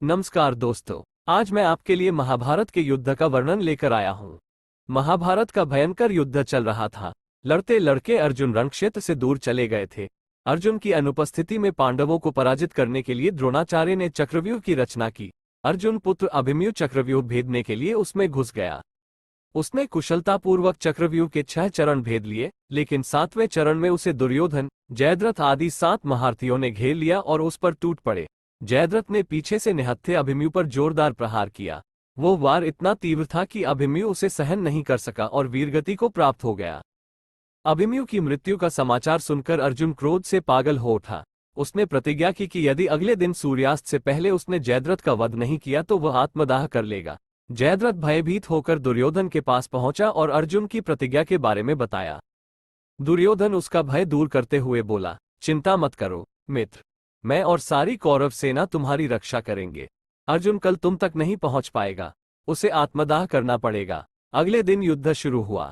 नमस्कार दोस्तों। आज मैं आपके लिए महाभारत के युद्ध का वर्णन लेकर आया हूँ। महाभारत का भयंकर युद्ध चल रहा था। लड़ते लड़के अर्जुन रणक्षेत्र से दूर चले गए थे। अर्जुन की अनुपस्थिति में पांडवों को पराजित करने के लिए द्रोणाचार्य ने चक्रव्यूह की रचना की। अर्जुन पुत्र अभिमन्यु चक्रव्यूह भेदने के लिए उसमें घुस गया। उसने कुशलतापूर्वक चक्रव्यूह के 6 चरण भेद लिए, लेकिन 7वें चरण में उसे दुर्योधन, जयद्रथ आदि 7 महारथियों ने घेर लिया और उस पर टूट पड़े। जयद्रथ ने पीछे से निहत्थे अभिमन्यु पर जोरदार प्रहार किया। वो वार इतना तीव्र था कि अभिमन्यु उसे सहन नहीं कर सका और वीरगति को प्राप्त हो गया। अभिमन्यु की मृत्यु का समाचार सुनकर अर्जुन क्रोध से पागल हो उठा। उसने प्रतिज्ञा की कि यदि अगले दिन सूर्यास्त से पहले उसने जयद्रथ का वध नहीं किया तो वह आत्मदाह कर लेगा। जयद्रथ भयभीत होकर दुर्योधन के पास पहुंचा और अर्जुन की प्रतिज्ञा के बारे में बताया। दुर्योधन उसका भय दूर करते हुए बोला, चिंता मत करो मित्र, मैं और सारी कौरव सेना तुम्हारी रक्षा करेंगे। अर्जुन कल तुम तक नहीं पहुंच पाएगा, उसे आत्मदाह करना पड़ेगा। अगले दिन युद्ध शुरू हुआ।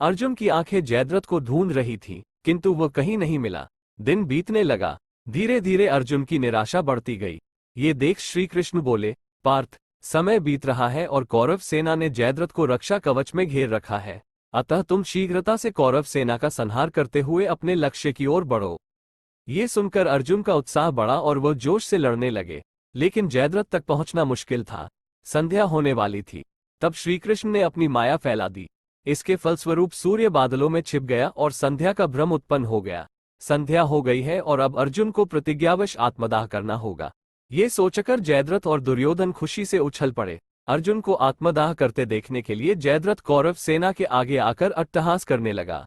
अर्जुन की आंखें जयद्रथ को ढूंढ रही थीं, किंतु वह कहीं नहीं मिला। दिन बीतने लगा। धीरे धीरे अर्जुन की निराशा बढ़ती गई। ये देख श्री कृष्ण बोले, पार्थ, समय बीत रहा है और कौरव सेना ने जयद्रथ को रक्षा कवच में घेर रखा है। अतः तुम शीघ्रता से कौरव सेना का संहार करते हुए अपने लक्ष्य की ओर बढ़ो। ये सुनकर अर्जुन का उत्साह बढ़ा और वह जोश से लड़ने लगे, लेकिन जयद्रथ तक पहुंचना मुश्किल था। संध्या होने वाली थी। तब श्रीकृष्ण ने अपनी माया फैला दी। इसके फलस्वरूप सूर्य बादलों में छिप गया और संध्या का भ्रम उत्पन्न हो गया। संध्या हो गई है और अब अर्जुन को प्रतिज्ञावश आत्मदाह करना होगा। ये सोचकर जयद्रथ और दुर्योधन खुशी से उछल पड़े। अर्जुन को आत्मदाह करते देखने के लिए जयद्रथ कौरव सेना के आगे आकर अट्टहास करने लगा।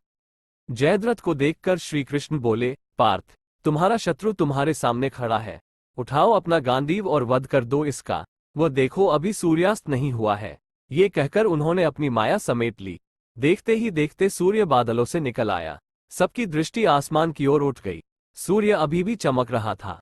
जयद्रथ को देखकर श्रीकृष्ण बोले, पार्थ, तुम्हारा शत्रु तुम्हारे सामने खड़ा है। उठाओ अपना गांडीव और वध कर दो इसका। वह देखो अभी सूर्यास्त नहीं हुआ है। ये कहकर उन्होंने अपनी माया समेट ली। देखते ही देखते सूर्य बादलों से निकल आया। सबकी दृष्टि आसमान की ओर उठ गई। सूर्य अभी भी चमक रहा था।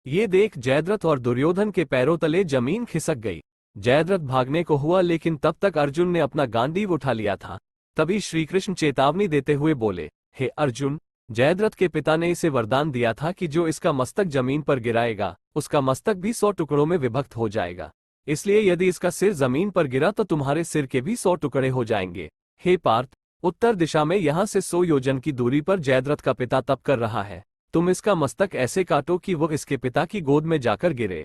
ये देख जयद्रथ और दुर्योधन के पैरों तले जमीन खिसक गई। जयद्रथ भागने को हुआ, लेकिन तब तक अर्जुन ने अपना गांडीव उठा लिया था। तभी श्रीकृष्ण चेतावनी देते हुए बोले, हे अर्जुन, जयद्रथ के पिता ने इसे वरदान दिया था कि जो इसका मस्तक जमीन पर गिराएगा उसका मस्तक भी 100 टुकड़ों में विभक्त हो जाएगा। इसलिए यदि इसका सिर जमीन पर गिरा तो तुम्हारे सिर के भी 100 टुकड़े हो जाएंगे। हे पार्थ, उत्तर दिशा में यहाँ से 100 योजन की दूरी पर जयद्रथ का पिता तप कर रहा है। तुम इसका मस्तक ऐसे काटो कि वह इसके पिता की गोद में जाकर गिरे।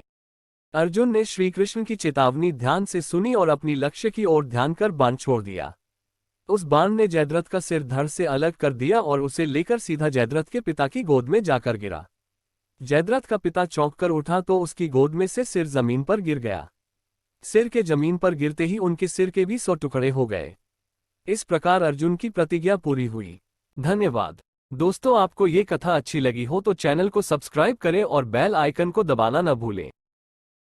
अर्जुन ने श्रीकृष्ण की चेतावनी ध्यान से सुनी और अपनी लक्ष्य की ओर ध्यान कर बाण छोड़ दिया। उस बाण ने जयद्रथ का सिर धड़ से अलग कर दिया और उसे लेकर सीधा जयद्रथ के पिता की गोद में जाकर गिरा। जयद्रथ का पिता चौंक कर उठा तो उसकी गोद में से सिर जमीन पर गिर गया। सिर के जमीन पर गिरते ही उनके सिर के भी 100 टुकड़े हो गए। इस प्रकार अर्जुन की प्रतिज्ञा पूरी हुई। धन्यवाद। दोस्तों, आपको ये कथा अच्छी लगी हो तो चैनल को सब्सक्राइब करें और बेल आइकन को दबाना न भूलें।